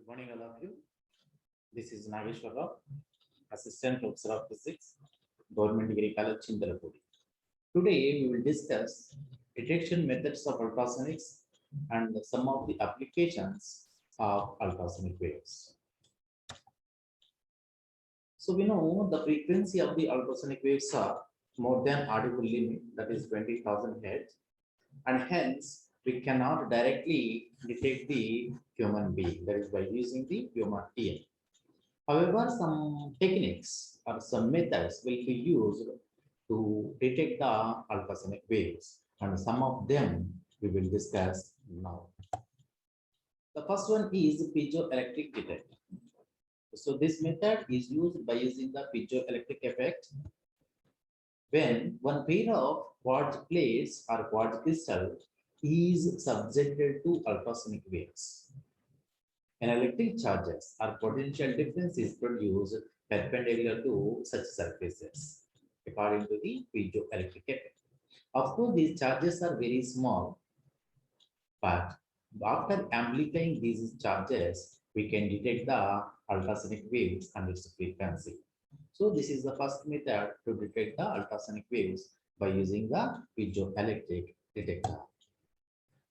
Good morning, all of you. This is Nageshwar Rao, Assistant Professor of Physics, Government Degree College, Chintalapudi. Today, we will discuss detection methods of ultrasonics and some of the applications of ultrasonic waves. So, we know the frequency of the ultrasonic waves are more than audible limit, that is 20,000 Hz, and hence we cannot directly detect the human being, that is by using the human ear. However, some techniques or some methods will be used to detect the ultrasonic waves, and some of them we will discuss now. The first one is piezoelectric detector. So this method is used by using the piezoelectric effect. When one pair of quartz plates or quartz crystal is subjected to ultrasonic waves, an electric charges or potential difference is produced perpendicular to such surfaces, according to the piezoelectric effect. Of course, these charges are very small, but after amplifying these charges, we can detect the ultrasonic waves and its frequency. So this is the first method to detect the ultrasonic waves by using the piezoelectric detector.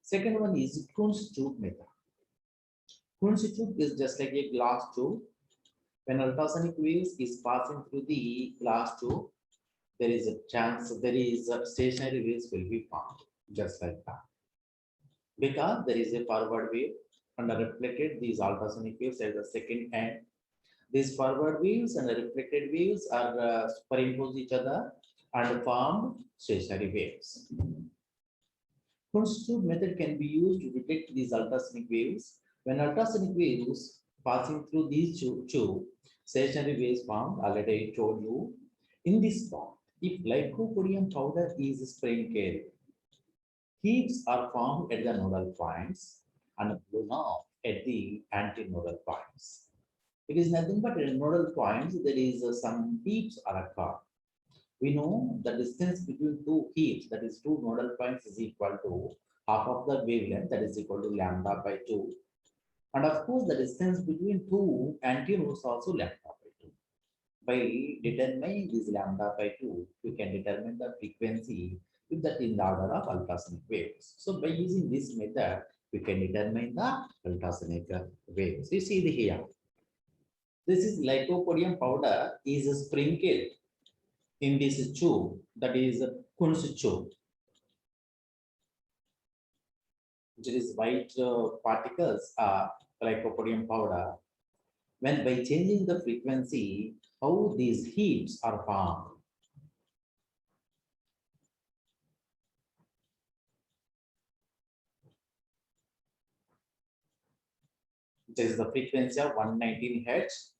Second one is Kunz tube method. Kunz tube is just like a glass tube. When ultrasonic waves is passing through the glass tube, there is a chance, there is a stationary waves will be formed, just like that. Because there is a forward wave and reflected these ultrasonic waves at the second end. These forward waves and the reflected waves are superimpose each other and form stationary waves. Kunz tube method can be used to detect these ultrasonic waves. When ultrasonic waves passing through these tube, stationary waves formed, already I told you. In this form, if lycopodium powder is sprinkled, heaps are formed at the nodal points and blown off at the antinodal points. It is nothing but at nodal points, there is some heaps are occurred. We know the distance between two heaps, that is two nodal points, is equal to half of the wavelength, that is equal to lambda by 2. And of course, the distance between two antinodes also lambda by 2. By determining this lambda by 2, we can determine the frequency if that in the order of ultrasonic waves. So by using this method, we can determine the ultrasonic waves. You see the here. This is lycopodium powder is sprinkled in this tube, that is Kunz tube. There is white particles are lycopodium powder. When by changing the frequency, how these heaps are formed. This is the frequency of 119 Hz.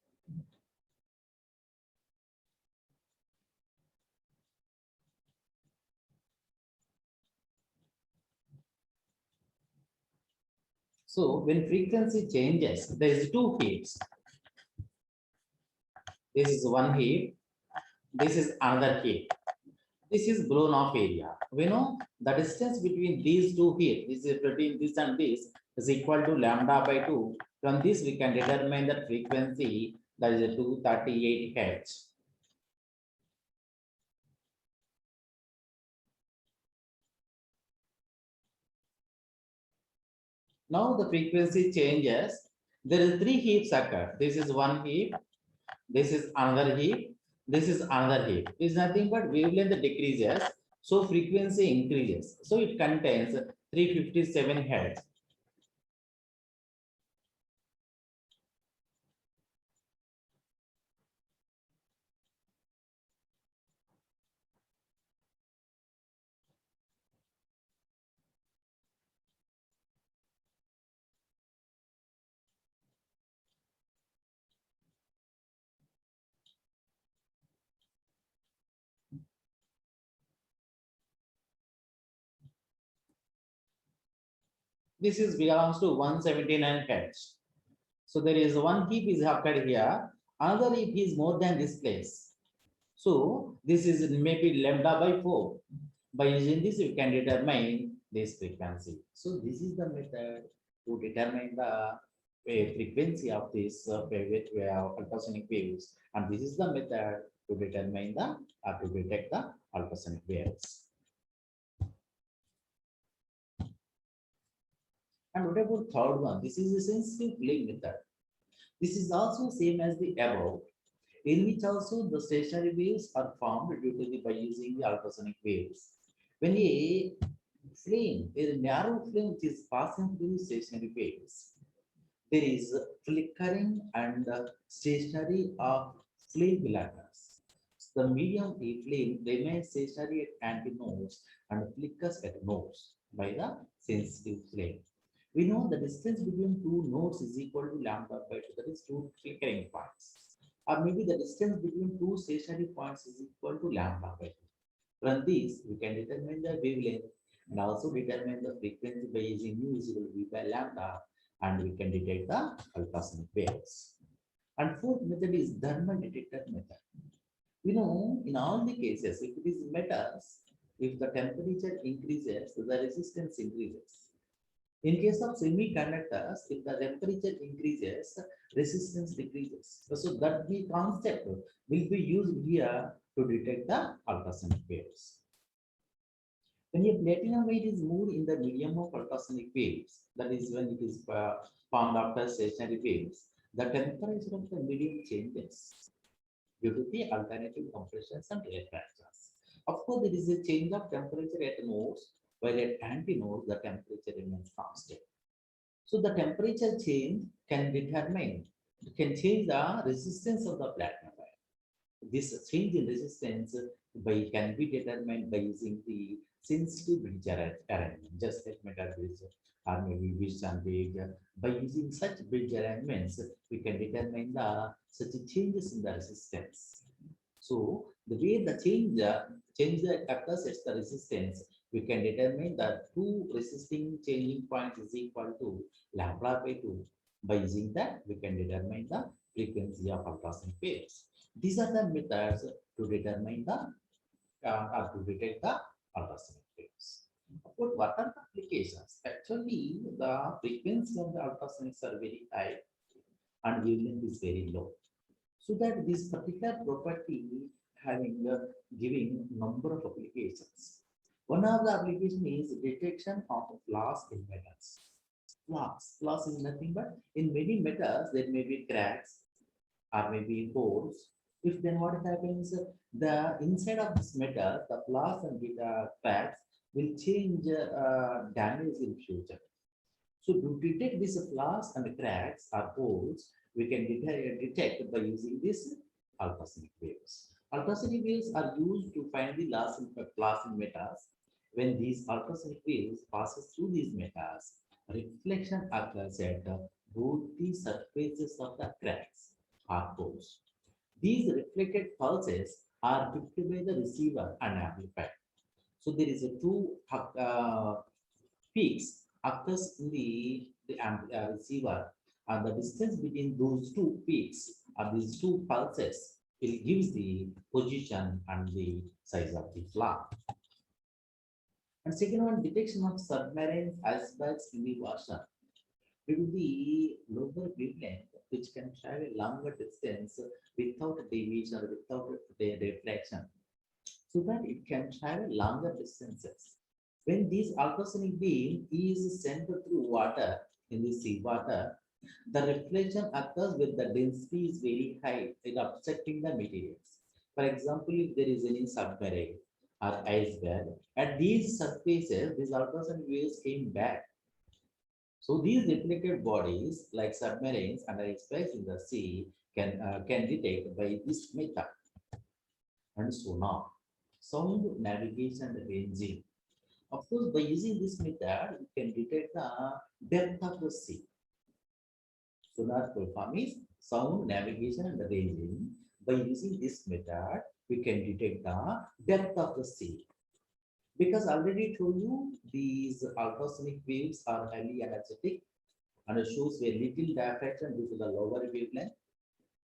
So when frequency changes, there is two heaps. This is one heap. This is another heap. This is blown off area. We know the distance between these two heaps, this is between this and this, is equal to lambda by 2. From this, we can determine the frequency, that is 238 Hz. Now the frequency changes. There is three heaps occur. This is one heap. This is another heap. This is another heap. It is nothing but wavelength decreases. So frequency increases. So it contains 357 Hz. This is belongs to 179 Hz. So there is one heap is occurred here. Another heap is more than this place. So this is maybe lambda by 4. By using this, you can determine this frequency. So this is the method to determine the frequency of this ultrasonic waves, and this is the method to determine the to detect the ultrasonic waves. And what about third one? This is the sensitive flame method. This is also same as the above, in which also the stationary waves are formed due to the by using the ultrasonic waves. When a narrow flame which is passing through stationary waves, there is flickering and stationary of flame blackness. The medium a flame remains stationary at antinodes and flickers at nodes by the sensitive flame. We know the distance between two nodes is equal to lambda by 2, that is two flickering points. Or maybe the distance between two stationary points is equal to lambda by 2. From these, we can determine the wavelength and also determine the frequency by using mu is equal to V by lambda, and we can detect the ultrasonic waves. And fourth method is thermal detector method. We know in all the cases, if it is metals, if the temperature increases, the resistance increases. In case of semiconductors, if the temperature increases, resistance decreases. So that the concept will be used here to detect the ultrasonic waves. When a platinum weight is moved in the medium of ultrasonic waves, that is when it is formed after stationary waves, the temperature of the medium changes due to the alternative compressions and refractions. Of course, there is a change of temperature at nodes, while at antinodes, the temperature remains constant. So the temperature change can change the resistance of the platinum wire. This change in resistance can be determined by using the sensitive bridge arrangement, just like metal bridge or maybe bridge and bridge. By using such bridge arrangements, we can determine the such changes in the resistance. So the way the change that occurs at the resistance, we can determine that two resisting changing points is equal to lambda by 2. By using that, we can determine the frequency of ultrasonic waves. These are the methods to determine the or to detect the ultrasonic waves. But what are the applications? Actually, the frequency of the ultrasonics are very high and wavelength is very low. So that this particular property having giving number of applications. One of the application is detection of flaws in metals. Flaws is nothing but in many metals there may be cracks or maybe holes. If then what happens, the inside of this metal, the flaws and the cracks will change damage in future. So to detect these flaws and cracks or holes, we can detect by using this ultrasonic waves. Ultrasonic waves are used to find the flaws in metals. When these ultrasonic waves passes through these metals, reflection occurs at both the surfaces of the cracks or holes. These reflected pulses are picked by the receiver and amplified. So there is a two peaks occurs in the receiver, and the distance between those two peaks or these two pulses will gives the position and the size of the flower. And second one, detection of submarine icebergs in the ocean. Due to the lower wavelength, which can travel longer distance without deviation or without the reflection, so that it can travel longer distances. When this ultrasonic beam is sent through water in the seawater, the reflection occurs when the density is very high in obstructing the materials. For example, if there is any submarine or iceberg, at these surfaces, these ultrasonic waves came back. So these reflected bodies, like submarines and icebergs in the sea, can detect by this method. And sonar, sound navigation and ranging. Of course, by using this method, we can detect the depth of the sea. Sonar full form is sound navigation and ranging. By using this method, we can detect the depth of the sea. Because I already told you, these ultrasonic waves are highly energetic and shows very little diffraction due to the lower wavelength.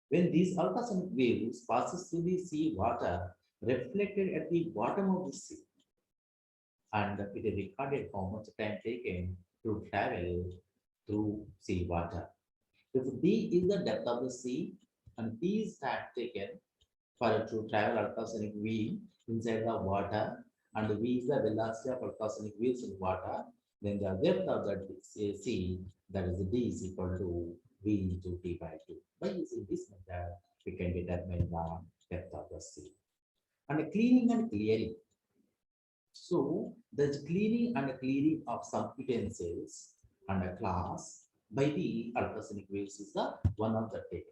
When these ultrasonic waves passes through the sea water, reflected at the bottom of the sea, and it is recorded how much time taken to travel through sea water. If D is the depth of the sea and T is taken for to travel ultrasonic wave inside the water and V is the velocity of ultrasonic waves in water, then the depth of the sea, that is D is equal to V into T by 2. By using this method, we can determine the depth of the sea. And cleaning and clearing. So the cleaning of some utensils and a class by the ultrasonic waves is the one of the take.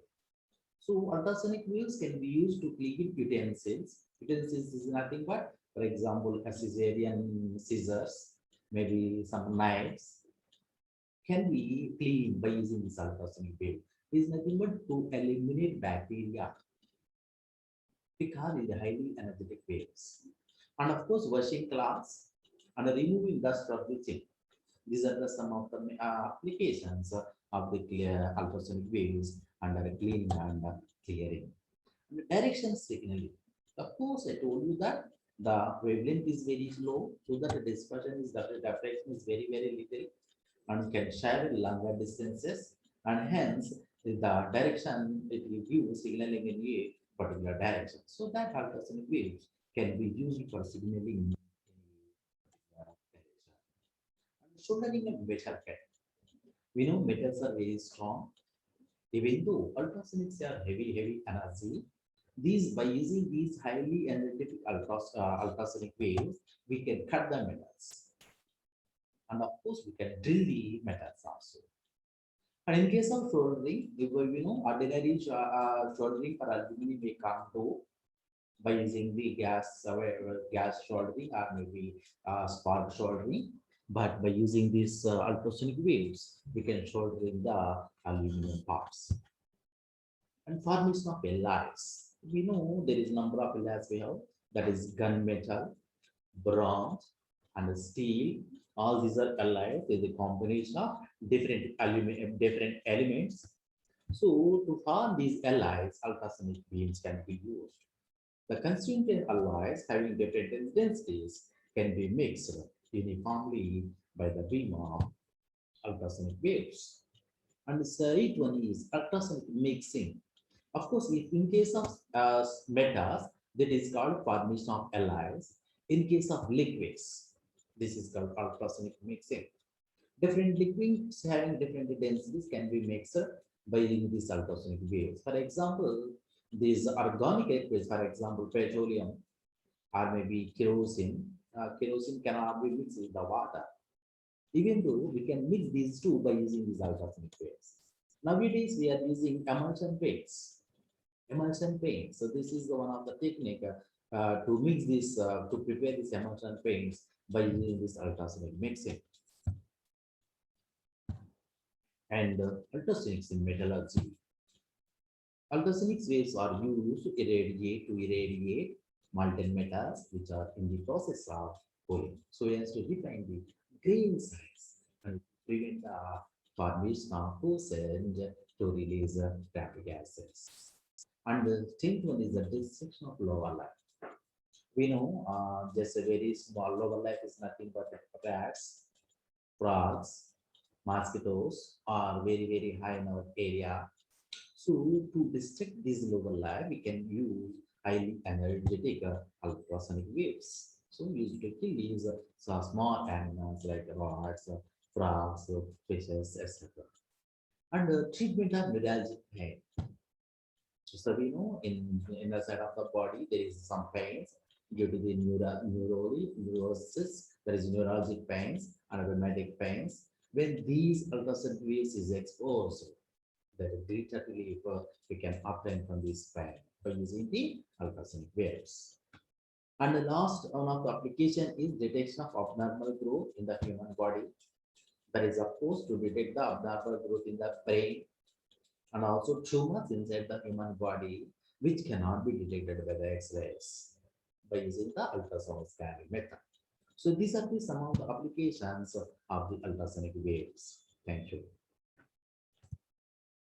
So ultrasonic waves can be used to clean utensils. Utensils is nothing but, for example, a cesarean scissors, maybe some knives, can be cleaned by using this ultrasonic wave. It is nothing but to eliminate bacteria because it is highly energetic waves. And of course, washing cloths and removing dust from the sink. These are some of the applications of the clear ultrasonic waves under cleaning and clearing. The direction signaling. Of course, I told you that the wavelength is very low, so that the dispersion is the diffraction is very, very little and can travel longer distances, and hence the direction it will give signaling in a particular direction. So that ultrasonic waves can be used for signaling in a direction. And soldering a metal cut. We know metals are very strong. Even though ultrasonics are heavy energy, these by using these highly energetic ultrasonic waves, we can cut the metals. And of course, we can drill the metals also. And in case of soldering, ordinary soldering for aluminum we can't do by using the gas soldering or maybe spark soldering. But by using these ultrasonic waves, we can solder in the aluminum parts. And formation of alloys. We know there is number of alloys we have, that is gunmetal, bronze, and steel. All these are alloys. There is a combination of different elements. So to form these alloys, ultrasonic beams can be used. The constituent alloys having different densities can be mixed uniformly by the beam of ultrasonic waves. And the third one is ultrasonic mixing. Of course, in case of metals, that is called formation of alloys. In case of liquids, this is called ultrasonic mixing. Different liquids having different densities can be mixed by using these ultrasonic waves. For example, these organic liquids, for example, petroleum or maybe kerosene. Kerosene cannot be mixed with the water. Even though we can mix these two by using these ultrasonic waves. Nowadays, we are using emulsion paints. Emulsion paint. So this is the one of the technique to mix this, to prepare this emulsion paints by using this ultrasonic mixing. And ultrasonics in metallurgy. Ultrasonic waves are used to irradiate molten metals which are in the process of cooling. So as to define the grain size and prevent the formation of poison to release traffic gases. And the 10th one is the dissection of lower life. We know just a very small lower life is nothing but rats, frogs, mosquitoes are very high in our area. So to dissect this lower life, we can use highly energetic ultrasonic waves. So usually these are small animals like rats, frogs, fishes, etc. And treatment of neuralgic pain. So we know in the side of the body there is some pains due to the neurosis. There is neuralgic pains and rheumatic pains. When these ultrasonic waves is exposed, the greater relief we can obtain from this pain by using the ultrasonic waves. And the last one of the application is detection of abnormal growth in the human body. That is, of course, to detect the abnormal growth in the brain and also tumors inside the human body, which cannot be detected by the X-rays by using the ultrasound scanning method. So these are some of the applications of the ultrasonic waves. Thank you.